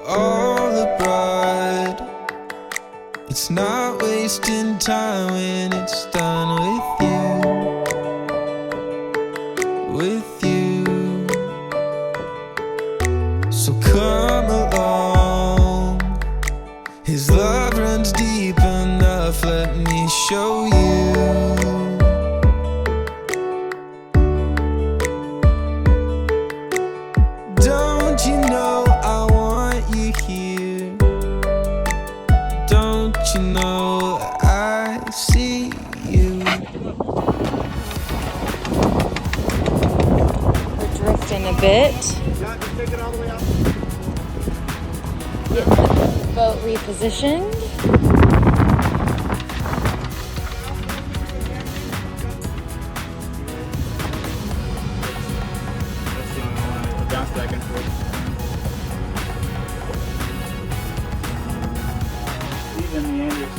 all abroad. It's not wasting time when it's done with you, So come along, His love runs deep enough, let me show you. Don't you know I want you here? Don't you know I see you? We're drifting a bit. Take it all the way up. Getting the boat repositioned. That's the only one. Bounce back and forth. Even the Andrews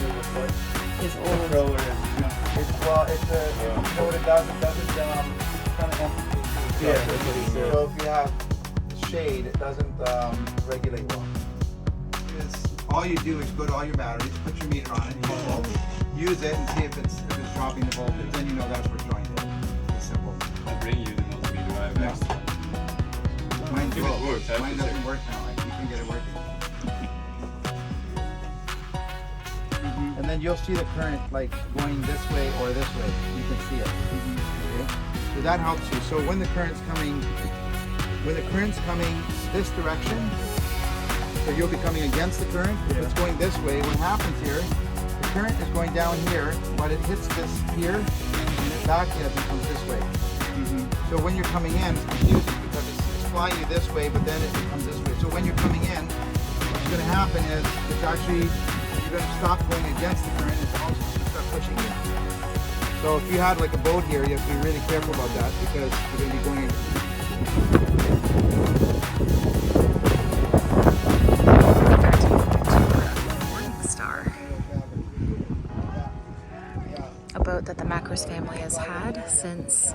Is the old. controller is, it's a, you know what it does? It doesn't kind of empty. Yeah, that's what he said. So if you have shade, it doesn't regulate well. All you do is go to all your batteries, put your meter on it, use it, and see if it's dropping the voltage. Then you know that's where joint is. It's simple. I bring you the most meter I have Yeah. next. Mine's If it low. works, I have Mine to doesn't check. work now. You can get it working. And then you'll see the current like going this way or this way. You can see it. Okay? So that helps you. So when the current's coming this direction, so you'll be coming against the current. If it's going this way, what happens here, the current is going down here, but it hits this here, and it back and comes this way. So when you're coming in, it's confusing because it's flying you this way, but then it comes this way. So when you're coming in, what's going to happen is it's actually, you're going to stop going against the current, it's also going to start pushing you. So if you had like a boat here, you have to be really careful about that because you're going to be going Star. A boat that the Macros family has had since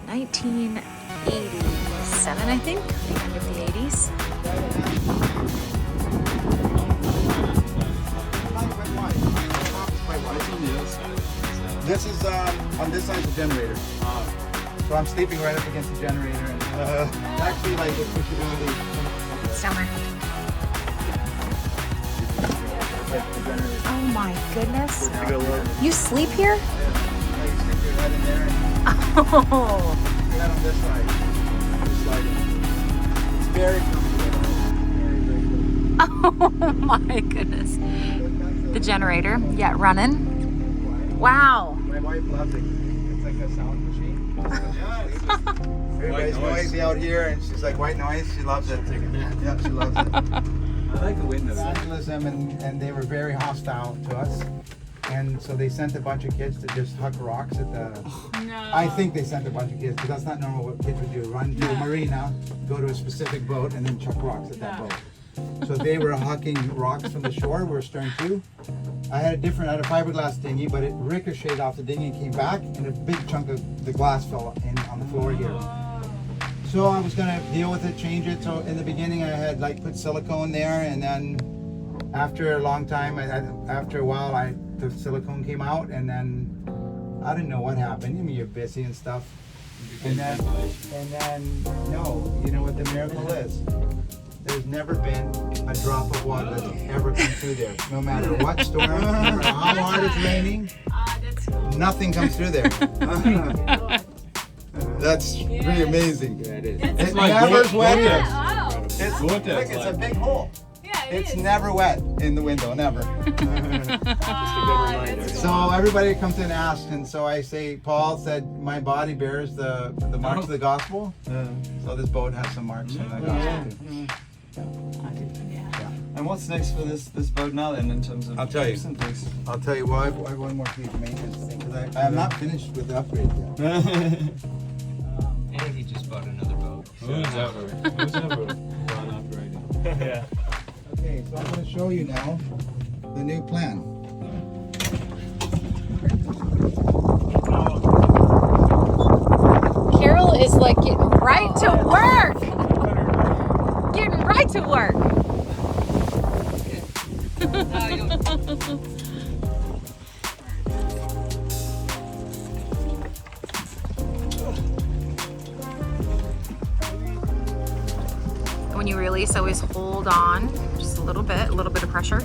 1987, I think, the end of the 80s. This is on this side of the generator. So I'm sleeping right up against the generator, and actually, like, if we should really It's down there. get the generator. Oh my goodness. You go low. You sleep here? You stick your head in there, and Oh, your head on this side. You're sliding. It's very comfortable. Very, very good. oh my goodness. The generator, yeah, running. Wow. My wife loves it. It's like a sound machine. Everybody's noisy out here, and she's like, white noise. She loves it. Yeah, she loves it. I like the windows. Vandalism, and they were very hostile to us, and so they sent a bunch of kids to just huck rocks at the. No. I think they sent a bunch of kids, because that's not normal what kids would do. Run to a marina, go to a specific boat, and then chuck rocks at that boat. So they were hucking rocks from the shore. We're stern to. I had a fiberglass dinghy, but it ricocheted off the dinghy and came back, and a big chunk of the glass fell in on the floor here. So I was gonna deal with it, change it. So in the beginning, I had like put silicone there, and then after a long time, after a while, the silicone came out, and then I didn't know what happened. I mean, you're busy and stuff, and then no, you know what the miracle is? There's never been a drop of water that's ever come through there. No matter what storm, no matter how hard it's raining, That's cool. nothing comes through there. That's pretty amazing. Yeah, it is. It like never's wet. Oh. It's, Vortex, look, it's a like- big hole. Yeah, It's is. never wet in the window, never. Reminder. So everybody comes in and asks, and so I say, Paul said, my body bears the marks of the gospel. So this boat has some marks from the gospel too. And what's next for this boat now then in terms of I'll tell you. tips and tricks? I'll tell you why. I have one more piece of maintenance thing because I am not finished with the upgrade yet. And he just bought another boat. Who's ever gone upgrading? Yeah. Okay, so I'm going to show you now the new plan. Carol is like getting right to work. Getting right to work. When you release, always hold on just a little bit of pressure.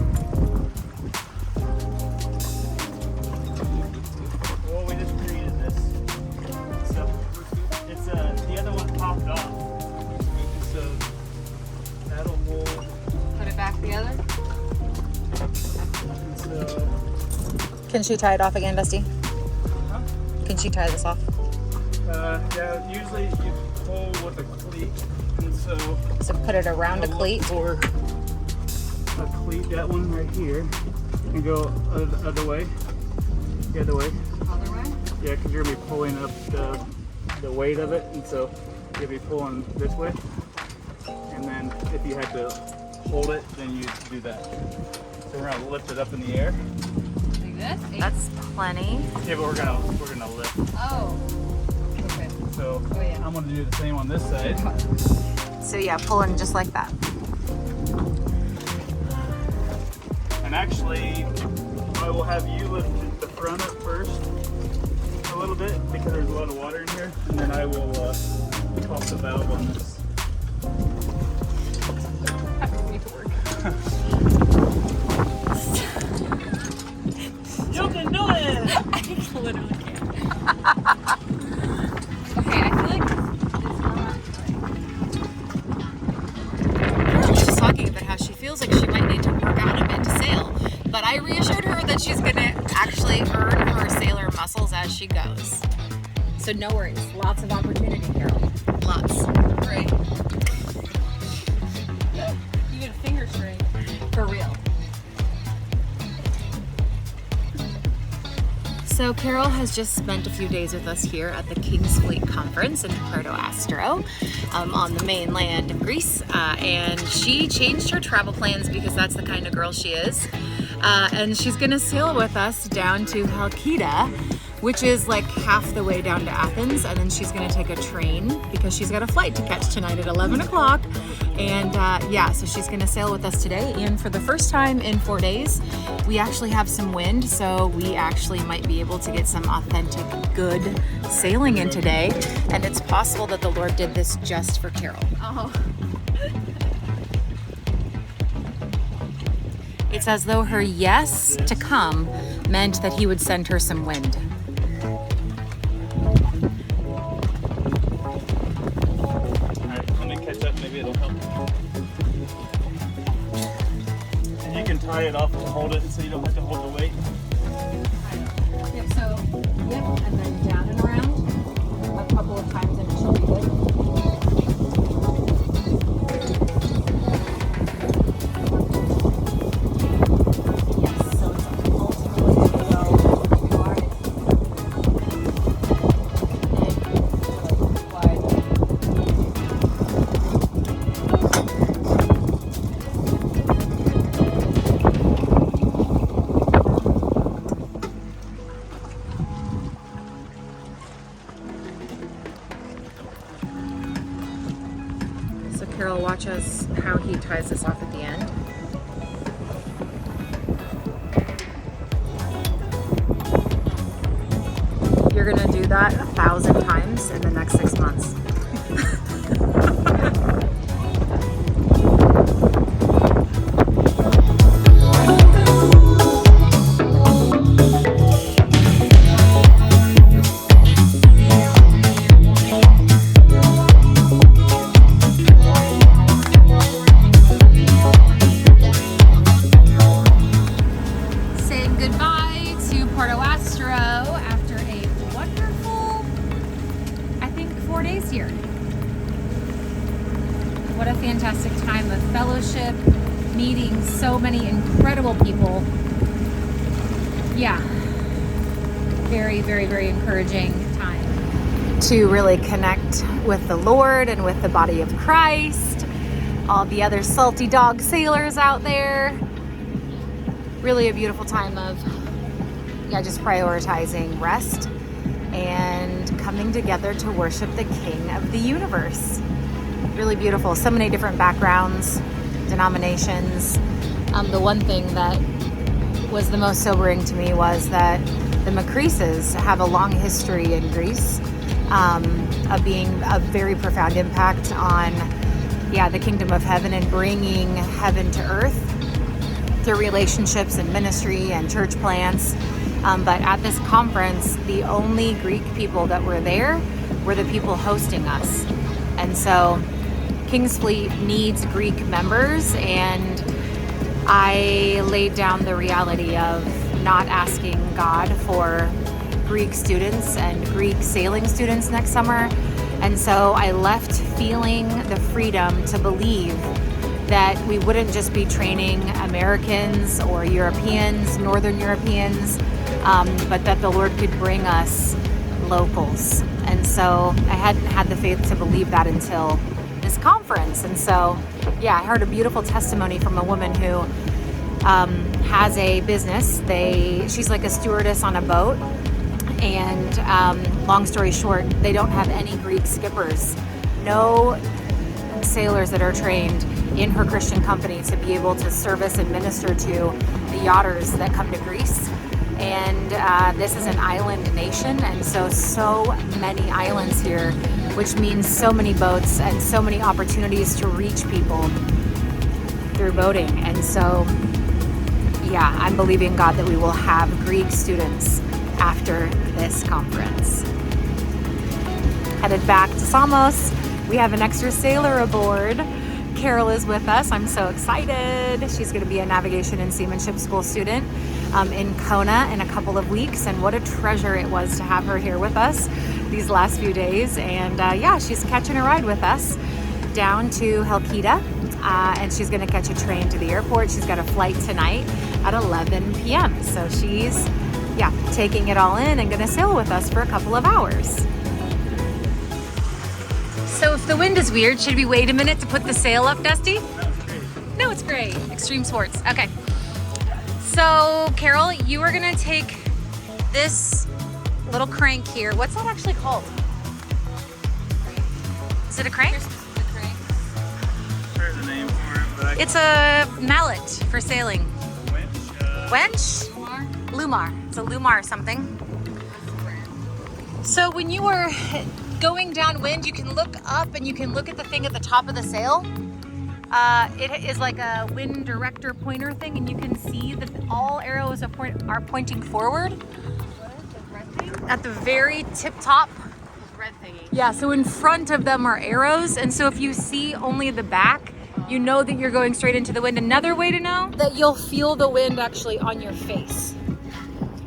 Well, we just created this. So it's the other one popped off. So that'll hold. Put it back together. So Can she tie it off again, Dusty? Huh? Can she tie this off? yeah, usually you pull with a cleat, and so So put it around a cleat. or a cleat, that one right here, and go the other way. The other way. Other way? Yeah, because you're gonna be pulling up the weight of it, and so you'll be pulling this way. And then if you had to hold it, then you do that. So we're gonna lift it up in the air. Like this? That's plenty. Yeah, but we're gonna lift. Oh. Okay. So Oh, yeah. I'm gonna do the same on this side. So yeah, pulling just like that. And actually, I will have you lift the front up first a little bit because there's a lot of water in here, and then I will toss the valve on this. You can do it! I literally can't. Okay, I feel like she's talking about how she feels like she might need to work out a bit to sail. But I reassured her that she's gonna actually earn her sailor muscles as she goes. So no worries, lots of opportunity, Carol. Lots. Great. Even finger string. For real. So Carol has just spent a few days with us here at the King's Fleet Conference in Puerto Astro on the mainland of Greece. And she changed her travel plans because that's the kind of girl she is. And she's gonna sail with us down to Chalkida, which is like half the way down to Athens. And then she's gonna take a train because she's got a flight to catch tonight at 11 o'clock. And yeah, so she's gonna sail with us today. And for the first time in 4 days, we actually have some wind. So we actually might be able to get some authentic, good sailing in today. And it's possible that the Lord did this just for Carol. Oh. It's as though her yes to come meant that he would send her some wind. Alright, let me catch up, maybe it'll help. And you can tie it off to hold it so you don't have to hold the weight. Yep, so, yep, and then down and around a couple of times and it should be good. Yes, so it's ultimately going to go wide. Wide. So Carol, watch us how he ties this off at the end. You're gonna do that 1,000 times in the next 6 months. Saying goodbye to Puerto Astro after a wonderful, I think, 4 days here. What a fantastic time of fellowship, meeting so many incredible people. Yeah, very, very, very encouraging time to really connect with the Lord and with the body of Christ, all the other salty dog sailors out there. Really a beautiful time of, yeah, just prioritizing rest and coming together to worship the King of the universe. Really beautiful. So many different backgrounds, denominations, The one thing that was the most sobering to me was that the Macreses have a long history in Greece of being a very profound impact on, the kingdom of heaven and bringing heaven to earth through relationships and ministry and church plants. But at this conference, the only Greek people that were there were the people hosting us. And so King's Fleet needs Greek members, and I laid down the reality of not asking God for Greek students and Greek sailing students next summer. And so I left feeling the freedom to believe that we wouldn't just be training Americans or Europeans, Northern Europeans, but that the Lord could bring us locals. And so I hadn't had the faith to believe that until this conference. And so, I heard a beautiful testimony from a woman who has a business. She's like a stewardess on a boat. And long story short, they don't have any Greek skippers. No sailors that are trained in her Christian company to be able to service and minister to the yachters that come to Greece. And this is an island nation, and so many islands here, which means so many boats and so many opportunities to reach people through boating. And so, I'm believing God that we will have Greek students after this conference. Headed back to Samos. We have an extra sailor aboard. Carol is with us. I'm so excited. She's going to be a navigation and seamanship school student in Kona in a couple of weeks, and what a treasure it was to have her here with us these last few days. And she's catching a ride with us down to Chalkida, and she's going to catch a train to the airport. She's got a flight tonight at 11 p.m. So she's taking it all in and going to sail with us for a couple of hours. So if the wind is weird, should we wait a minute to put the sail up, Dusty? No, it's great. Extreme sports. Okay. So, Carol, you are gonna take this little crank here. What's that actually called? Is it a crank? There's a name for it, but It's a mallet for sailing. winch. Lumar. It's a Lumar something. So when you were going downwind, you can look up and you can look at the thing at the top of the sail. It is like a wind director pointer thing, and you can see that all arrows are pointing forward. At the very tip top. Red thingy. Yeah, so in front of them are arrows, and so if you see only the back, you know that you're going straight into the wind. Another way to know that you'll feel the wind actually on your face.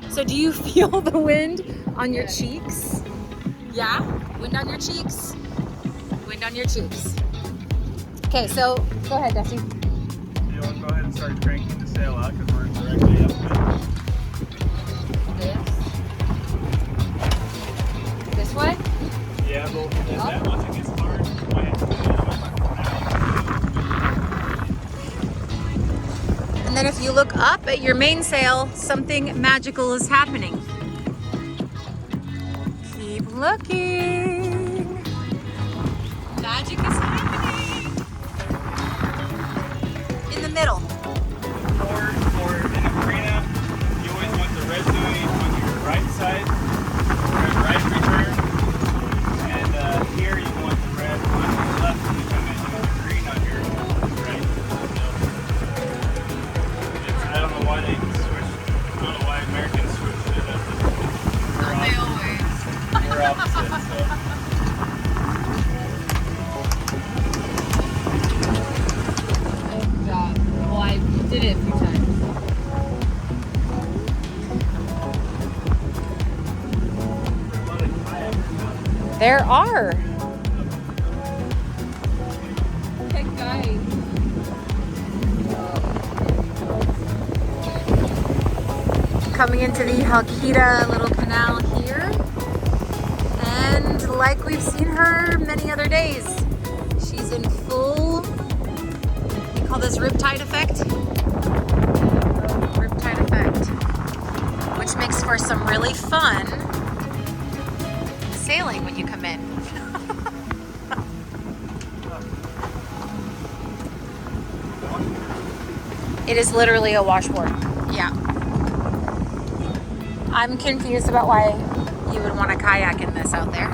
So do you feel the wind on your cheeks? Yeah? Wind on your cheeks. Wind on your cheeks. Okay, so go ahead, Dusty. You want to go ahead and start cranking the sail out because we're directly upwind. This way? Yeah, well, that once it gets hard, you might have to do the other way. And then if you look up at your mainsail, something magical is happening. Keep looking. Magic is happening. In the middle. Or in a marina, you always want the red buoy on your right side, right return. And here you want the red on your left when you come in. You want the green on your right. So I don't know why they switched. I don't know why Americans switched it up. We're opposite, so. Well, I did it a few times. There are. Hey guys. Coming into the Chalkida little canal here. And like we've seen her many other days, she's in full, we call this riptide effect. Riptide effect. Which makes for some really fun sailing when you come in. It is literally a washboard. Yeah. I'm confused about why you would want to kayak in this out there.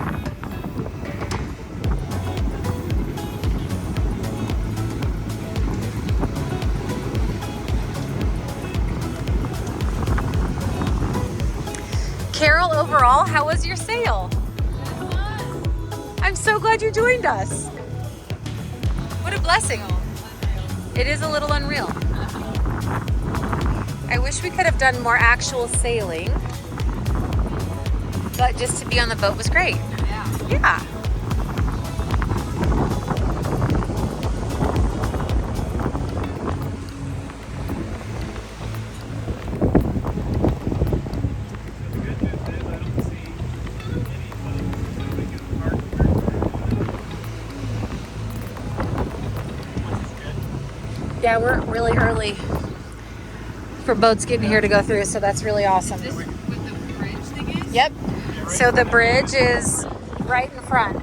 Carol, overall, how was your sail? I'm so glad you joined us. What a blessing. It is a little unreal. I wish we could have done more actual sailing, but just to be on the boat was great. Yeah. Yeah, we're really early for boats getting here to go through, so that's really awesome. This with the bridge thing is? Yep. So the bridge is right in front.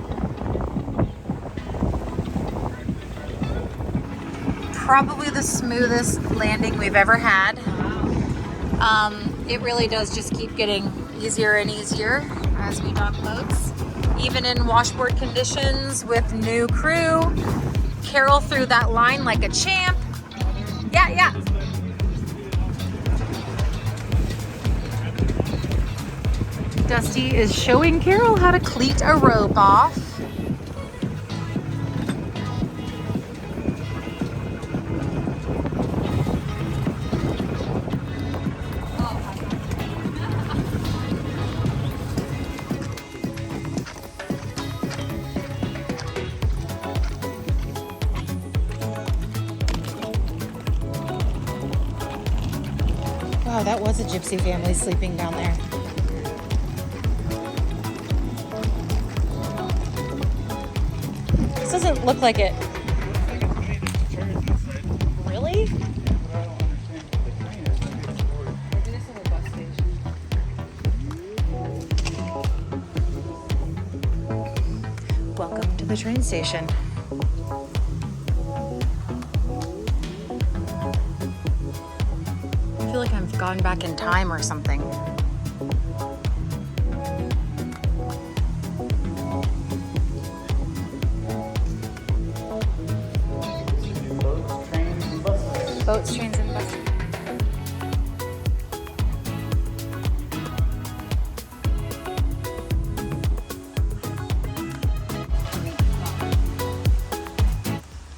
Probably the smoothest landing we've ever had. It really does just keep getting easier and easier as we dock boats. Even in washboard conditions with new crew. Carol threw that line like a champ. Yeah. Dusty is showing Carol how to cleat a rope off. Wow, that was a gypsy family sleeping down there. This doesn't look like it. Really? Welcome to the train station. I feel like I've gone back in time or something. Boats, trains, and buses.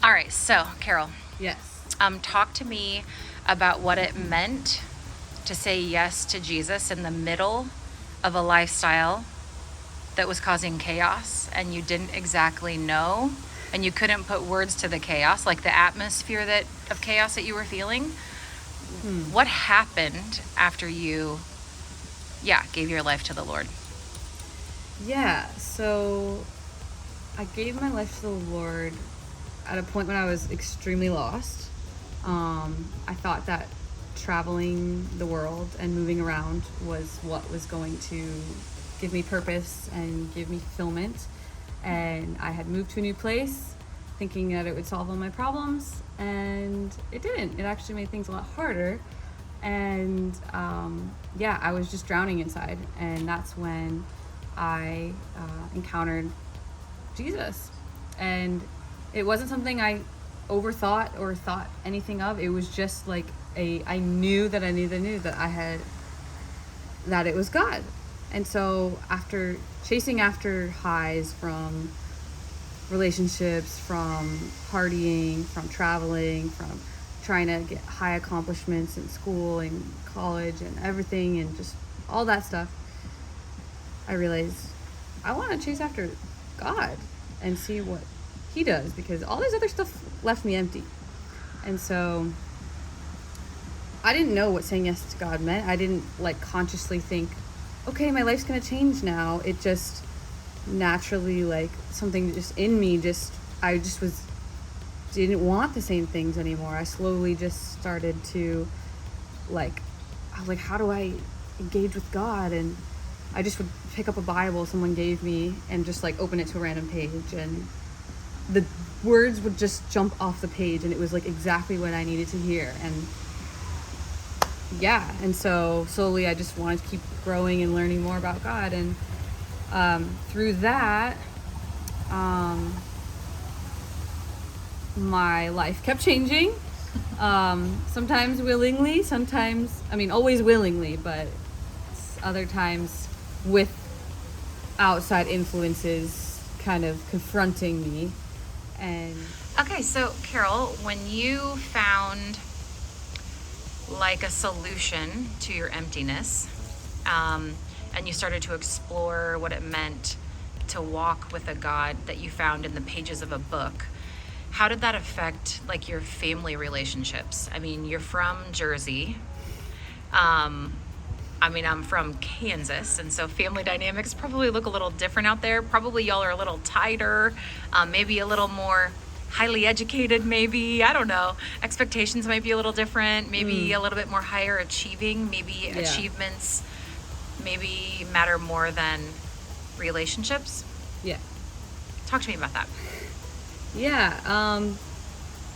All right, so Carol, Yes. talk to me about what it meant to say yes to Jesus in the middle of a lifestyle that was causing chaos and you didn't exactly know and you couldn't put words to the chaos, like the atmosphere of chaos that you were feeling. What happened after you gave your life to the Lord? Yeah, so I gave my life to the Lord at a point when I was extremely lost. I thought that traveling the world and moving around was what was going to give me purpose and give me fulfillment. And I had moved to a new place thinking that it would solve all my problems, and it didn't. It actually made things a lot harder. And I was just drowning inside. And that's when I encountered Jesus. And it wasn't something I overthought or thought anything of. It was just like I knew that it was God. And so after chasing after highs from relationships, from partying, from traveling, from trying to get high accomplishments in school and college and everything and just all that stuff, I realized I want to chase after God and see what he does, because all this other stuff left me empty. And so I didn't know what saying yes to God meant. I didn't consciously think, okay, my life's gonna change now. It just naturally, something just in me, didn't want the same things anymore. I slowly just started to I was like, how do I engage with God? And I just would pick up a Bible someone gave me and just open it to a random page, and the words would just jump off the page, and it was like exactly what I needed to hear. And yeah, and so slowly I just wanted to keep growing and learning more about God. And through that, my life kept changing. Sometimes willingly, sometimes, I mean, always willingly, but other times with outside influences kind of confronting me. And Okay, so Carol, when you found like a solution to your emptiness, and you started to explore what it meant to walk with a God that you found in the pages of a book, how did that affect like your family relationships? I mean, you're from Jersey. I mean, I'm from Kansas, and so family dynamics probably look a little different out there. Probably y'all are a little tighter, maybe a little more highly educated, maybe. I don't know. Expectations might be a little different, maybe a little bit more higher achieving, maybe achievements maybe matter more than relationships. yeah. Talk to me about that. Yeah,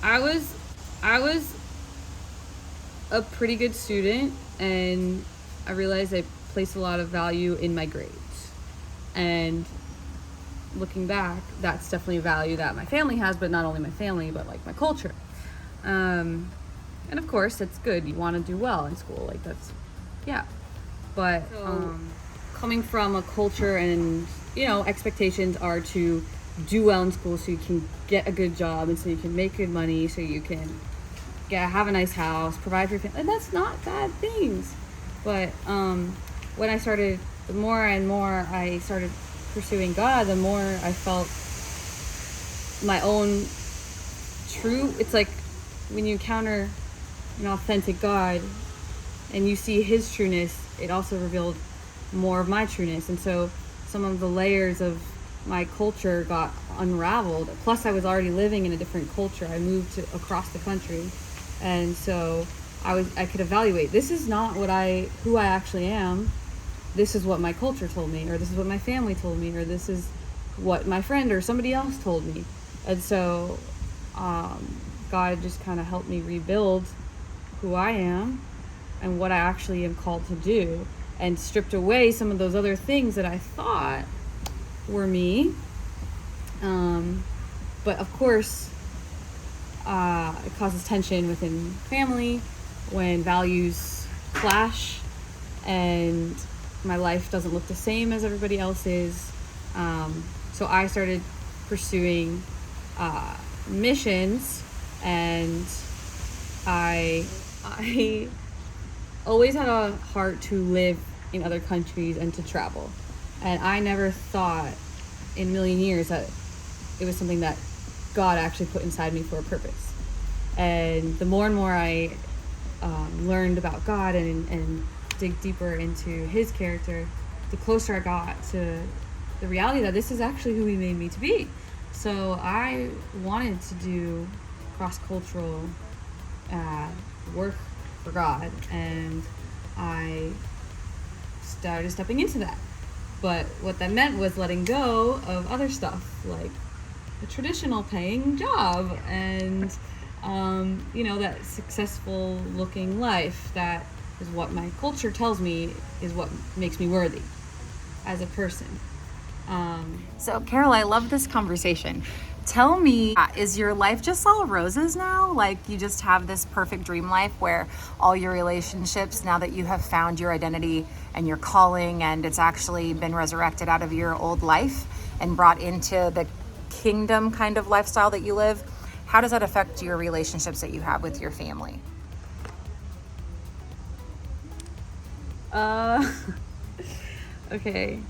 I was a pretty good student, and I realized I placed a lot of value in my grades. And looking back, that's definitely a value that my family has, but not only my family, but like my culture. And of course, that's good. You want to do well in school, like that's, yeah. But coming from a culture and, you know, expectations are to do well in school so you can get a good job and so you can make good money, so you can have a nice house, provide for your family. And that's not bad things. But when I started, the more and more I started pursuing God, the more I felt my own true. It's like when you encounter an authentic God and you see his trueness, it also revealed more of my trueness. And so some of the layers of my culture got unraveled. Plus I was already living in a different culture. I moved across the country, and so I could evaluate, this is not who I actually am. This is what my culture told me, or this is what my family told me, or this is what my friend or somebody else told me. And so God just kind of helped me rebuild who I am and what I actually am called to do, and stripped away some of those other things that I thought were me. But of course, it causes tension within family when values clash and my life doesn't look the same as everybody else's. So I started pursuing missions, and I always had a heart to live in other countries and to travel. And I never thought in a million years that it was something that God actually put inside me for a purpose. And the more and more I learned about God and dig deeper into his character, the closer I got to the reality that this is actually who he made me to be. So I wanted to do cross-cultural work for God, and I started stepping into that. But what that meant was letting go of other stuff, like a traditional paying job and that successful looking life. That is what my culture tells me is what makes me worthy as a person. So Carol, I love this conversation. Tell me, is your life just all roses now? Like you just have this perfect dream life where all your relationships, now that you have found your identity and your calling, and it's actually been resurrected out of your old life and brought into the kingdom kind of lifestyle that you live, how does that affect your relationships that you have with your family? Okay.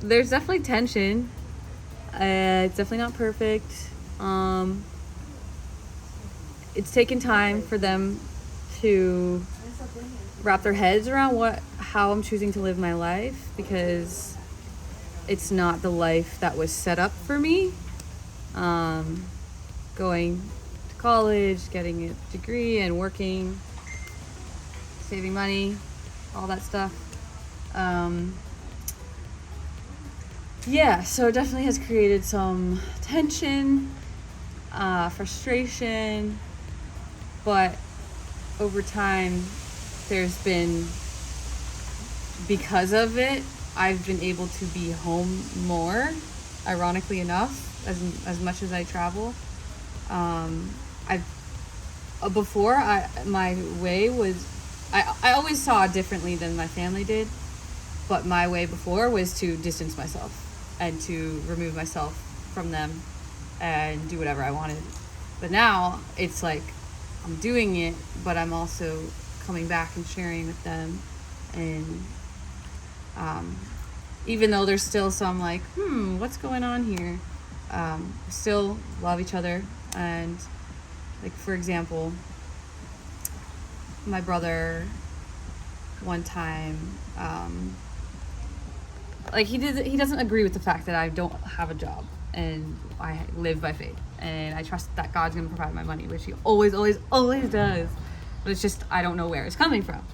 There's definitely tension. It's definitely not perfect. It's taken time for them to wrap their heads around how I'm choosing to live my life, because it's not the life that was set up for me. Going to college, getting a degree, and working, saving money, all that stuff. So it definitely has created some tension, frustration, but over time, there's been, because of it, I've been able to be home more, ironically enough, as much as I travel. My way was, I always saw differently than my family did, but my way before was to distance myself and to remove myself from them and do whatever I wanted. But now it's like I'm doing it, but I'm also coming back and sharing with them. And even though there's still some like, what's going on here? We still love each other. And like, for example, my brother one time, like he doesn't agree with the fact that I don't have a job and I live by faith and I trust that God's gonna provide my money, which he always does. But it's just, I don't know where it's coming from.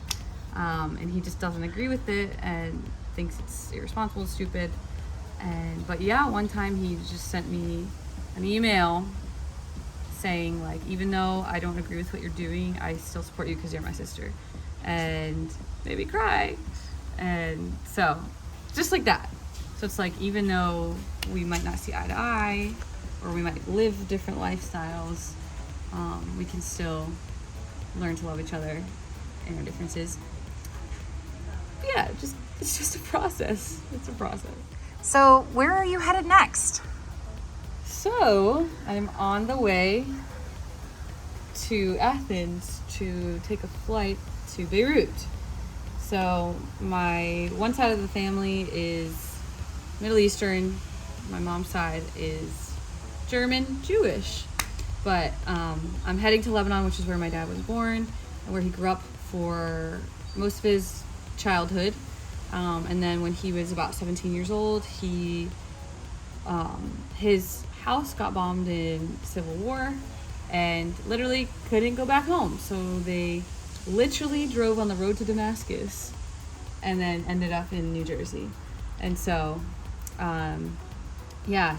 And he just doesn't agree with it and thinks it's irresponsible and stupid. But yeah, one time he just sent me an email saying like, even though I don't agree with what you're doing, I still support you because you're my sister, and made me cry. And so just like that. So it's like, even though we might not see eye to eye or we might live different lifestyles, we can still learn to love each other and our differences. But yeah, it's just a process. It's a process. So where are you headed next? So I'm on the way to Athens to take a flight to Beirut. So my one side of the family is Middle Eastern. My mom's side is German, Jewish. But I'm heading to Lebanon, which is where my dad was born and where he grew up for most of his childhood. And then when he was about 17 years old, his house got bombed in Civil War and literally couldn't go back home. So they literally drove on the road to Damascus and then ended up in New Jersey. And so,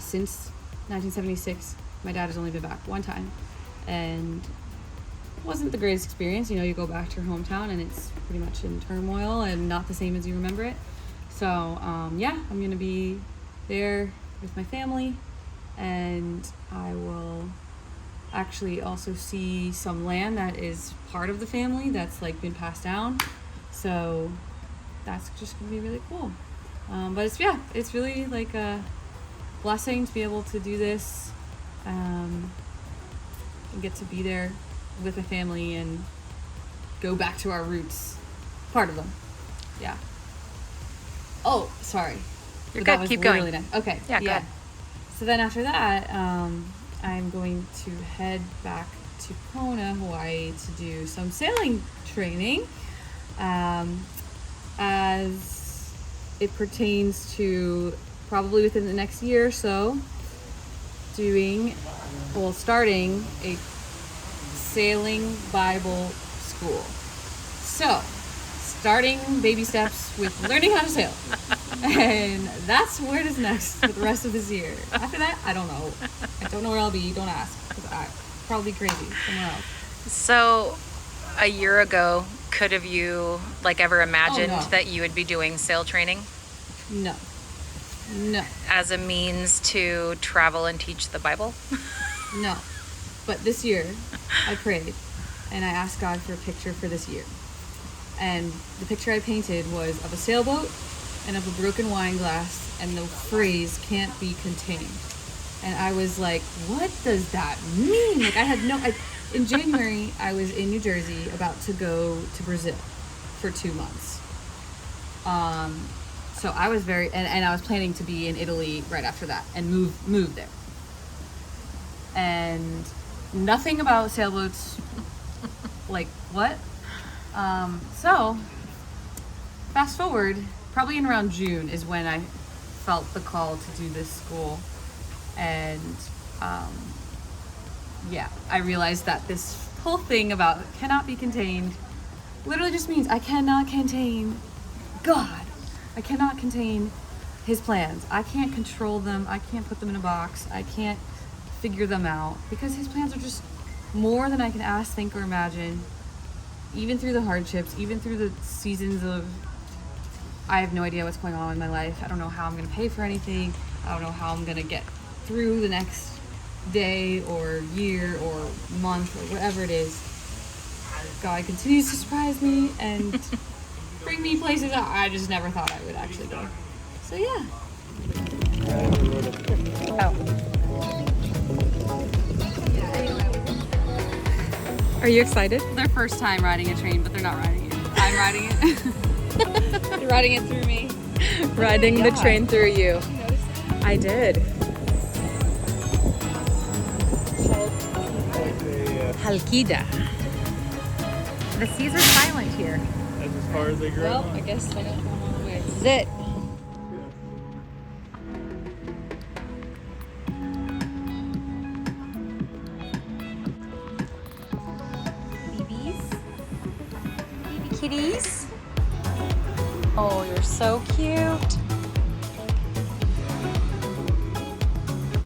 since 1976, my dad has only been back one time. And it wasn't the greatest experience. You know, you go back to your hometown and it's pretty much in turmoil and not the same as you remember it. So, I'm going to be there with my family, and I will actually also see some land that is part of the family that's like been passed down. So that's just gonna be really cool. But it's really like a blessing to be able to do this, and get to be there with my family and go back to our roots, part of them. Yeah. Oh, sorry. You're But that good. was Keep going. literally done. Okay. Yeah, good. So then after that, I'm going to head back to Kona, Hawaii to do some sailing training, as it pertains to probably within the next year or so, starting a sailing Bible school. So, starting baby steps with learning how to sail. And that's where it is next for the rest of this year. After that, I don't know. I don't know where I'll be. Don't ask. Because I'm probably crazy somewhere else. So a year ago, could have you ever imagined no. that you would be doing sail training No. as a means to travel and teach the Bible? No. But this year, I prayed and I asked God for a picture for this year. And the picture I painted was of a sailboat and of a broken wine glass and the phrase "can't be contained." And I was like, what does that mean? Like, I had in January, I was in New Jersey about to go to Brazil for 2 months. So I was and I was planning to be in Italy right after that and move there. And nothing about sailboats, like what? So fast forward, probably in around June is when I felt the call to do this school. And I realized that this whole thing about cannot be contained literally just means I cannot contain God. I cannot contain his plans. I can't control them. I can't put them in a box. I can't figure them out because his plans are just more than I can ask, think, or imagine. Even through the hardships, even through the seasons of I have no idea what's going on in my life. I don't know how I'm going to pay for anything. I don't know how I'm going to get through the next day or year or month or whatever it is. God continues to surprise me and bring me places that I just never thought I would actually go. So yeah. Are you excited? Their first time riding a train, but they're not riding it. I'm riding it. They're riding it through me. Riding the train through you. I did. Chalkida. The seas are silent here. That's as far as they grow. Well, I guess I don't come all the way. This is it. Babies? Baby kitties? Oh, you're so cute.